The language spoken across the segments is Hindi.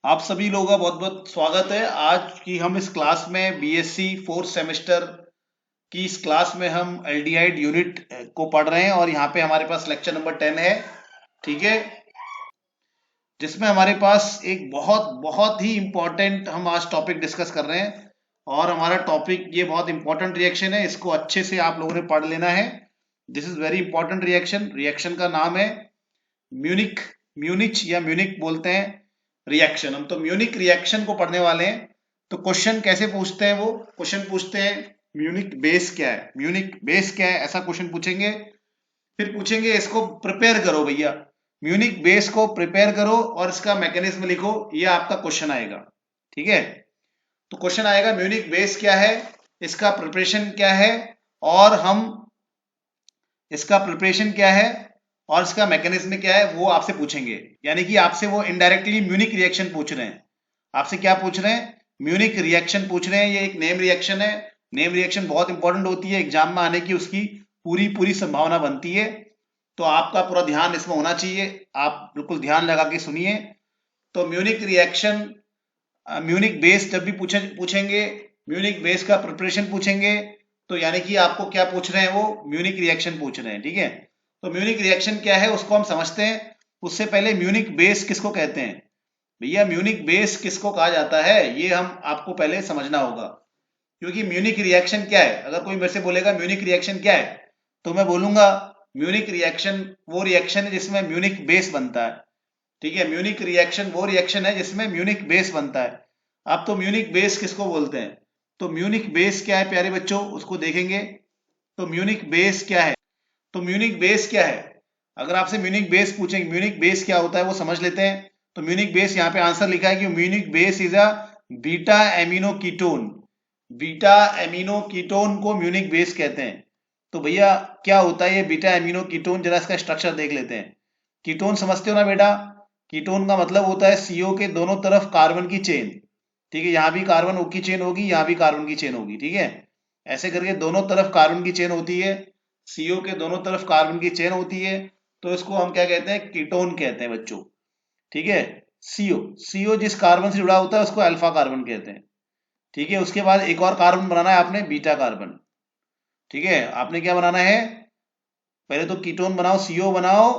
आप सभी लोगों का बहुत बहुत स्वागत है। आज की हम इस क्लास में बीएससी फोर्थ सेमेस्टर की इस क्लास में हम एल्डिहाइड यूनिट को पढ़ रहे हैं और यहाँ पे हमारे पास लेक्चर नंबर 10 है। ठीक है, जिसमें हमारे पास एक बहुत बहुत ही इंपॉर्टेंट हम आज टॉपिक डिस्कस कर रहे हैं और हमारा टॉपिक ये बहुत इंपॉर्टेंट रिएक्शन है। इसको अच्छे से आप लोगों ने पढ़ लेना है। This is very important reaction. Reaction का नाम है म्यूनिक, म्यूनिच या म्यूनिक बोलते हैं रिएक्शन। हम तो म्यूनिक रिएक्शन को पढ़ने वाले हैं। तो क्वेश्चन कैसे पूछते हैं? वो क्वेश्चन पूछते हैं म्यूनिक बेस क्या है, म्यूनिक बेस क्या है, ऐसा क्वेश्चन पूछेंगे। फिर पूछेंगे इसको प्रिपेयर करो भैया, म्यूनिक बेस को प्रिपेयर करो और इसका मैकेनिज्म लिखो। ये आपका क्वेश्चन आएगा। ठीक है, तो क्वेश्चन आएगा म्यूनिक बेस क्या है, इसका प्रिपरेशन क्या है, और हम इसका प्रिपरेशन क्या है और इसका मैकेनिज्म क्या है वो आपसे पूछेंगे। यानी कि आपसे वो इनडायरेक्टली म्यूनिक रिएक्शन पूछ रहे हैं। आपसे क्या पूछ रहे हैं? म्यूनिक रिएक्शन पूछ रहे हैं। ये एक नेम रिएक्शन है। नेम रिएक्शन बहुत इंपॉर्टेंट होती है, एग्जाम में आने की उसकी पूरी पूरी संभावना बनती है। तो आपका पूरा ध्यान इसमें होना चाहिए, आप बिल्कुल ध्यान लगा के सुनिए। तो म्यूनिक रिएक्शन, म्यूनिक बेस जब भी पूछेंगे, म्यूनिक बेस का प्रिपरेशन पूछेंगे, तो यानी कि आपको क्या पूछ रहे हैं? वो म्यूनिक रिएक्शन पूछ रहे हैं। ठीक है, तो म्यूनिक रिएक्शन क्या है उसको हम समझते हैं। उससे पहले म्यूनिक बेस किसको कहते हैं? भैया म्यूनिक बेस किसको कहा जाता है ये हम आपको पहले समझना होगा। क्योंकि म्यूनिक रिएक्शन क्या है, अगर कोई मेरे से बोलेगा म्यूनिक रिएक्शन क्या है, तो मैं बोलूंगा म्यूनिक रिएक्शन वो रिएक्शन है जिसमें म्यूनिक बेस बनता है। ठीक है, म्यूनिक रिएक्शन वो रिएक्शन है जिसमें म्यूनिक बेस बनता है। अब तो म्यूनिक बेस किसको बोलते हैं? तो म्यूनिक बेस क्या है प्यारे बच्चों, उसको देखेंगे। तो म्यूनिक बेस क्या है? तो म्यूनिक बेस क्या है? अगर आपसे म्यूनिक बेस पूछेंगे म्यूनिक बेस क्या होता है वो समझ लेते हैं। तो म्यूनिक बेस यहाँ पे आंसर लिखा है कि Munich base is a beta amino ketone. Beta amino ketone को म्यूनिक बेस कहते हैं। तो भैया क्या होता है ये बीटा एमिनो कीटोन, जरा इसका स्ट्रक्चर देख लेते हैं। कीटोन समझते हो ना बेटा? कीटोन का मतलब होता है सीओ के दोनों तरफ कार्बन की चेन। ठीक है, यहाँ भी कार्बन की चेन होगी, यहाँ भी कार्बन की चेन होगी। ठीक है, ऐसे करके दोनों तरफ कार्बन की चेन होती है। सीओ के दोनों तरफ कार्बन की चेन होती है। तो इसको हम क्या कहते हैं? कीटोन कहते हैं बच्चों। ठीक है, सीओ, सीओ जिस कार्बन से जुड़ा होता है उसको अल्फा कार्बन कहते हैं। ठीक है, उसके बाद एक और कार्बन बनाना है आपने, बीटा कार्बन। ठीक है, आपने क्या बनाना है? पहले तो कीटोन बनाओ, सीओ बनाओ,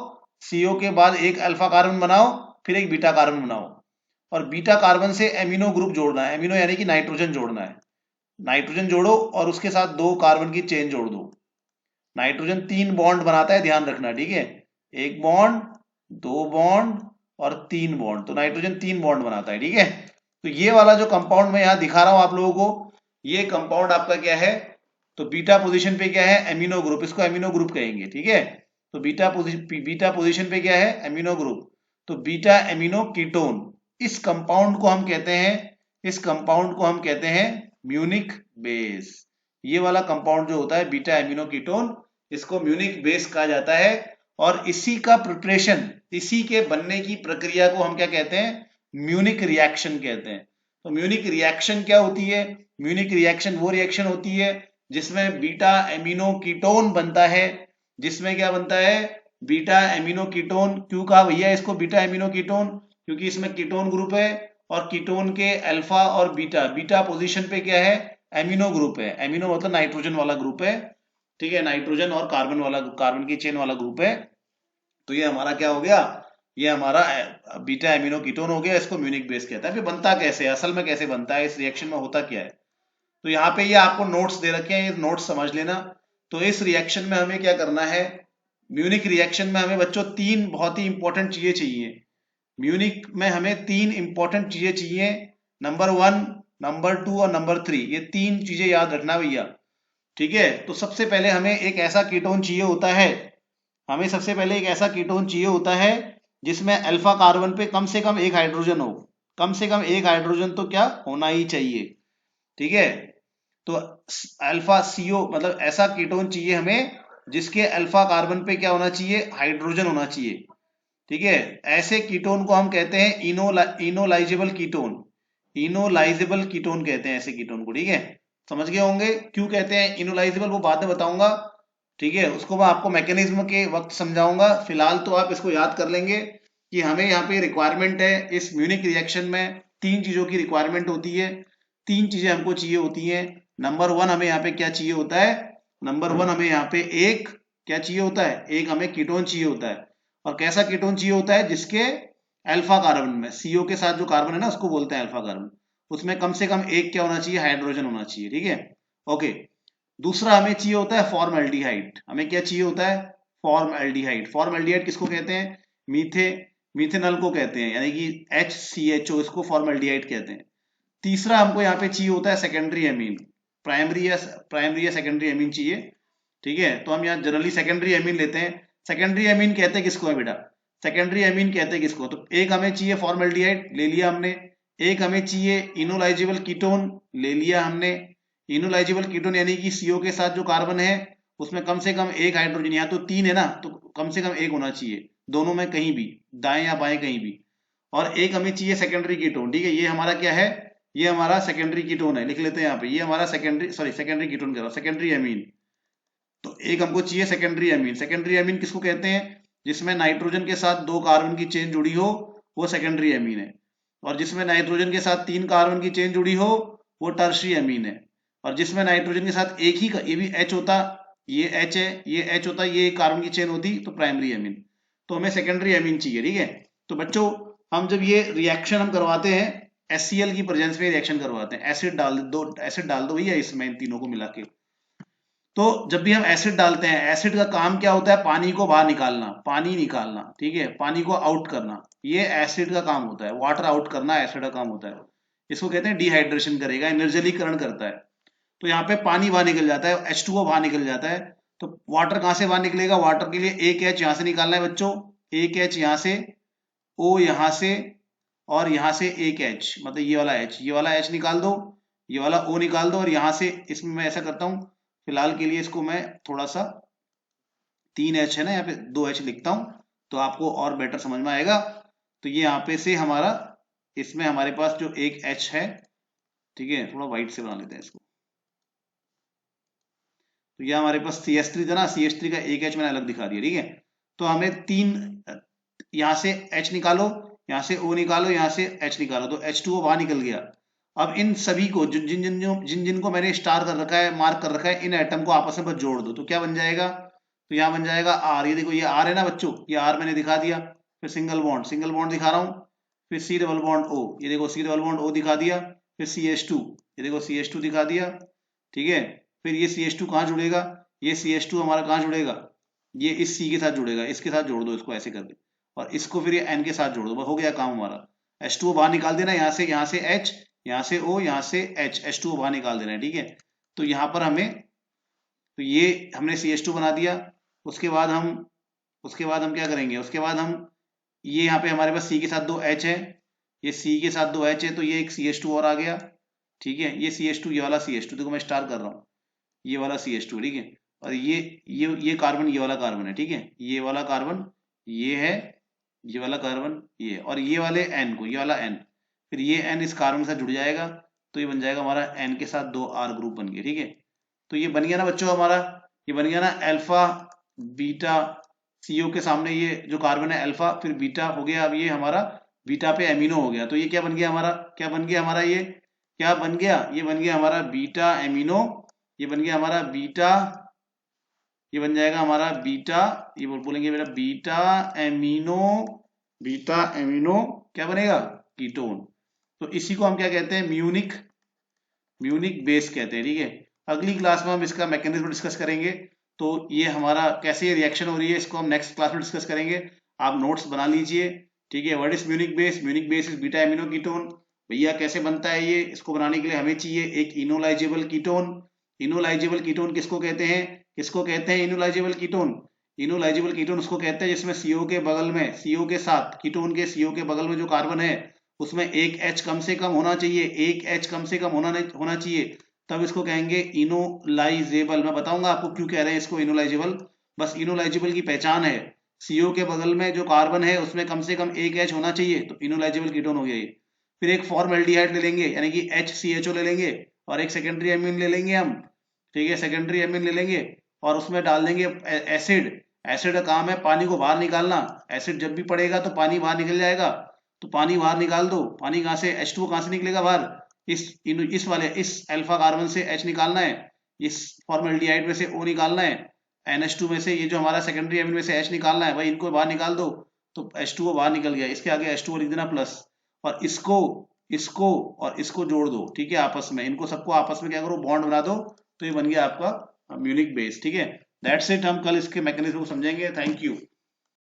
सीओ के बाद एक अल्फा कार्बन बनाओ, फिर एक बीटा कार्बन बनाओ, और बीटा कार्बन से एमिनो ग्रुप जोड़ना है। एमिनो यानी कि नाइट्रोजन जोड़ना है। नाइट्रोजन जोड़ो और उसके साथ दो कार्बन की चेन जोड़ दो। नाइट्रोजन तीन बॉन्ड बनाता है, ध्यान रखना। ठीक है, एक बॉन्ड, दो बॉन्ड और तीन बॉन्ड। तो नाइट्रोजन तीन बॉन्ड बनाता है। ठीक है, तो ये वाला जो कंपाउंड मैं यहाँ दिखा रहा हूं आप लोगों को, ये कंपाउंड आपका क्या है? तो बीटा पोजीशन पे क्या है? Amino group. इसको एमिनो ग्रुप कहेंगे। ठीक है, तो बीटा पोजीशन पे क्या है? Amino group. तो बीटा एमिनो कीटोन, इस कंपाउंड को हम कहते हैं, इस कंपाउंड को हम कहते हैं म्यूनिक बेस। ये वाला कंपाउंड जो होता है बीटा एमिनो कीटोन, इसको म्यूनिक बेस कहा जाता है। और इसी का प्रिपरेशन, इसी के बनने की प्रक्रिया को हम क्या कहते हैं? म्यूनिक रिएक्शन कहते हैं। तो म्यूनिक रिएक्शन क्या होती है? म्यूनिक रिएक्शन वो रिएक्शन होती है जिसमें बीटा एमिनो कीटोन बनता है। जिसमें क्या बनता है? Beta amino ketone. क्यों कहा भैया इसको बीटा एमिनो कीटोन? क्योंकि इसमें कीटोन ग्रुप है और कीटोन के अल्फा और बीटा, बीटा पोजीशन पे क्या है? एमिनो ग्रुप है। एमिनो मतलब नाइट्रोजन वाला ग्रुप है। ठीक है, नाइट्रोजन और कार्बन वाला, कार्बन की चेन वाला ग्रुप है। तो ये हमारा क्या हो गया? ये हमारा बीटा एमिनो कीटोन हो गया। इसको म्यूनिक बेस कहता है। फिर बनता कैसे है, असल में कैसे बनता है, इस रिएक्शन में होता क्या है? तो यहाँ पे ये आपको नोट्स दे रखे हैं, ये नोट्स समझ लेना। तो इस रिएक्शन में हमें क्या करना है? म्यूनिक रिएक्शन में हमें बच्चों तीन बहुत ही इंपॉर्टेंट चीजें चाहिए। म्यूनिक में हमें तीन इंपॉर्टेंट चीजें चाहिए। नंबर 1, नंबर 2 और नंबर 3, ये तीन चीजें याद रखना भैया। ठीक है, तो सबसे पहले हमें एक ऐसा कीटोन चाहिए होता है, हमें सबसे पहले एक ऐसा कीटोन चाहिए होता है जिसमें अल्फा कार्बन पे कम से कम एक हाइड्रोजन हो। कम से कम एक हाइड्रोजन तो क्या होना ही चाहिए। ठीक है, तो अल्फा सीओ मतलब ऐसा कीटोन चाहिए हमें जिसके अल्फा कार्बन पे क्या होना चाहिए? हाइड्रोजन होना चाहिए। ठीक है, ऐसे कीटोन को हम कहते हैं इनोलाइजेबल कीटोन। इनोलाइजेबल कीटोन कहते हैं ऐसे कीटोन को। ठीक है, समझ गए होंगे क्यों कहते हैं इनोलाइजेबल, वो बाद में बताऊंगा। ठीक है, उसको मैं आपको मैकेनिज्म के वक्त समझाऊंगा। फिलहाल तो आप इसको याद कर लेंगे कि हमें यहाँ पे रिक्वायरमेंट है इस म्यूनिक रिएक्शन में, 3 चीजों की रिक्वायरमेंट होती है, 3 चीजें हमको चाहिए होती हैं। नंबर 1 हमें यहाँ पे क्या चाहिए होता है, नंबर 1 हमें यहाँ पे एक क्या चाहिए होता है, एक हमें कीटोन चाहिए होता है। और कैसा कीटोन चाहिए होता है, जिसके अल्फा कार्बन में, सीओ के साथ जो कार्बन है ना उसको बोलते हैं अल्फा कार्बन, उसमें कम से कम एक क्या होना चाहिए, हाइड्रोजन होना चाहिए। ठीक है, ओके। दूसरा हमें चाहिए होता है फॉर्मल्डिहाइड। हमें क्या चाहिए होता है, फॉर्मल्डिहाइड। फॉर्मल्डिहाइड किसको कहते हैं, मीथे मिथेनॉल को कहते हैं, यानी कि HCHO, इसको फॉर्मल्डिहाइड कहते हैं। तीसरा हमको यहाँ पे चाहिए होता है सेकेंडरी एमीन, प्राइमरी या सेकेंडरी एमीन चाहिए। ठीक है, तो हम यहाँ जनरली सेकेंडरी एमीन लेते हैं। सेकेंडरी एमीन कहते हैं किसको है बेटा, सेकेंडरी एमीन कहते हैं किसको, तो एक हमें चाहिए फॉर्मल्डिहाइड, ले लिया हमने। एक हमें चाहिए इनोलाइजेबल कीटोन, ले लिया हमने। इनोलाइजेबल कीटोन यानी कि सीओ के साथ जो कार्बन है उसमें कम से कम एक हाइड्रोजन, यहाँ तो 3 है ना, तो कम से कम एक होना चाहिए, दोनों में कहीं भी, दाएं या बाएं कहीं भी। और एक हमें चाहिए सेकेंडरी कीटोन। ठीक है, ये हमारा क्या है, ये हमारा सेकेंडरी कीटोन है, लिख लेते हैं यहाँ पे, ये हमारा सेकेंडरी कीटोन कह रहा हूं, सेकेंडरी एमीन। तो एक हमको चाहिए सेकेंडरी एमीन। सेकेंडरी एमीन किसको कहते हैं, जिसमें नाइट्रोजन के साथ 2 कार्बन की चेन जुड़ी हो, वो सेकेंडरी एमीन है। और जिसमें नाइट्रोजन के साथ 3 कार्बन की चेन जुड़ी हो, वो टर्शियरी एमीन है। और जिसमें नाइट्रोजन के साथ एक ही ये भी H होता, ये H है, ये H होता, ये कार्बन की चेन होती, तो प्राइमरी एमीन। तो हमें सेकेंडरी एमीन चाहिए। ठीक है, तो बच्चों हम जब ये रिएक्शन हम करवाते हैं, HCl की प्रेजेंस में रिएक्शन करवाते हैं, एसिड डाल दो भैया इसमें, इन तीनों को मिला के। तो जब भी हम एसिड डालते हैं, एसिड का काम क्या होता है, पानी को बाहर निकालना, पानी निकालना। ठीक है, पानी को आउट करना, ये एसिड का काम होता है। वाटर आउट करना एसिड का काम होता है। इसको कहते हैं डिहाइड्रेशन करेगा, निर्जलीकरण करता है। तो यहाँ पे पानी बाहर निकल जाता है, H2O बाहर निकल जाता है। तो वाटर कहाँ से बाहर निकलेगा, वाटर के लिए एक H यहाँ से निकालना है बच्चों, एक H यहाँ से, O यहाँ से, और यहाँ से एक H, मतलब ये वाला H, ये वाला H निकाल दो, ये वाला O निकाल दो। और यहाँ से इसमें मैं ऐसा करता हूँ, फिलहाल के लिए इसको मैं थोड़ा सा 3H है ना, यहाँ पे 2H लिखता हूँ, तो आपको और बेटर समझ में आएगा। तो ये यहाँ पे से हमारा, इसमें हमारे पास जो एक H है, ठीक है, थोड़ा व्हाइट से बना लेते हैं इसको। तो यह हमारे पास CH3 था ना, CH3 का एक H मैंने अलग दिखा दिया। ठीक है, तो हमें 3, यहाँ से H निकालो, यहाँ से O निकालो, यहाँ से H निकालो, तो H2O बाहर निकल गया। अब इन सभी को जिन जिन को मैंने स्टार कर रखा है, मार्क कर रखा है, इन एटम को आपस में बस जोड़ दो, तो क्या बन जाएगा, तो यहाँ बन जाएगा R। ये देखो, ये R है ना बच्चों, ये R मैंने दिखा दिया। फिर सिंगल बॉन्ड दिखा रहा हूँ, फिर C डबल बॉन्ड O, ये देखो C डबल बॉन्ड O दिखा दिया। फिर CH2, ये देखो CH2 दिखा दिया। ठीक है, फिर ये CH2 कहाँ जुड़ेगा, ये CH2 हमारा कहाँ जुड़ेगा, ये इस C के साथ जुड़ेगा, इसके साथ जोड़ दो इसको ऐसे करके, और इसको फिर ये N के साथ जोड़ दो, बस हो गया काम हमारा। H2O बाहर निकाल देना, यहाँ से H, यहाँ से O, यहाँ से H, H2O बाहर निकाल देना है। ठीक है, तो यहाँ पर हमें, तो ये हमने CH2 बना दिया। उसके बाद हम क्या करेंगे, उसके बाद हम, ये यहाँ पे हमारे पास C के साथ 2 H है, ये C के साथ 2 H है, तो ये एक CH2 और आ गया। ठीक है, ये CH2, ये वाला CH2, देखो मैं स्टार कर रहा हूँ, ये वाला CH2। ठीक है, और ये कार्बन, ये वाला कार्बन है। ठीक है, ये वाला कार्बन ये है, ये वाला कार्बन ये, और ये वाले N को, ये वाला N, फिर ये N इस कार्बन के साथ जुड़ जाएगा, तो ये बन जाएगा हमारा N के साथ 2 R ग्रुप बन गया। ठीक है, तो ये बन गया ना बच्चों हमारा, ये बन गया ना अल्फा बीटा, CO के सामने ये जो कार्बन है अल्फा, फिर बीटा हो गया। अब ये हमारा बीटा पे एमिनो हो गया, तो ये क्या बन गया हमारा, क्या बन गया हमारा, ये क्या बन गया, ये बन गया हमारा बीटा एमिनो, ये बन गया हमारा बीटा, ये बन जाएगा हमारा बीटा, ये बोलेंगे बेटा बीटा एमिनो, बीटा एमिनो क्या बनेगा, कीटोन। तो इसी को हम क्या कहते हैं, म्यूनिक बेस कहते हैं। ठीक है, अगली क्लास में हम इसका मैकेनिज्म डिस्कस करेंगे। तो ये हमारा कैसे ये रिएक्शन हो रही है, इसको हम नेक्स्ट क्लास में डिस्कस करेंगे। आप नोट्स बना लीजिए। ठीक है, what is Munich base, Munich base is beta amino ketone. भैया कैसे बनता है ये, इसको बनाने के लिए हमें चाहिए एक इनोलाइजेबल कीटोन। इनोलाइजेबल कीटोन किसको कहते हैं, किसको कहते हैं इनोलाइजेबल कीटोन, इनोलाइजेबल कीटोन उसको कहते हैं जिसमें CO के बगल में, CO के साथ, कीटोन के CO के बगल में जो कार्बन है उसमें एक H कम से कम होना चाहिए, एक H कम से कम होना चाहिए, तब इसको कहेंगे इनोलाइजेबल। मैं बताऊंगा आपको क्यों कह रहे हैं इसको इनोलाइजेबल। बस इनोलाइजेबल की पहचान है, CO के बगल में जो कार्बन है उसमें कम से कम एक H होना चाहिए, तो इनोलाइजेबल कीटोन हो गया ये। फिर एक फॉर्मल्डिहाइड ले लेंगे, यानी कि HCHO ले लेंगे, और एक सेकेंडरी एमीन ले लेंगे हम। ठीक है, सेकेंडरी एमीन ले लेंगे और उसमें डाल देंगे एसिड, एसिड का काम है पानी को बाहर निकालना। एसिड जब भी पड़ेगा तो पानी बाहर निकल जाएगा, तो पानी बाहर निकाल दो। पानी कहाँ से, H2O कहाँ से निकलेगा बाहर, इस अल्फा कार्बन से H निकालना है, इस फॉर्मल्डिहाइड में से O निकालना है, NH2 में से ये जो हमारा सेकेंडरी एमिन में से H निकालना है भाई, इनको बाहर निकाल दो। तो H2O बाहर निकल गया, इसके आगे H2O लिख देना प्लस, और इसको इसको और इसको जोड़ दो, ठीक है, आपस में, इनको सबको आपस में क्या करो, बॉन्ड बना दो। तो ये बन गया आपका म्यूनिक बेस, ठीक है। दैट्स इट, हम कल इसके मैकेनिज्म को समझेंगे। Thank you.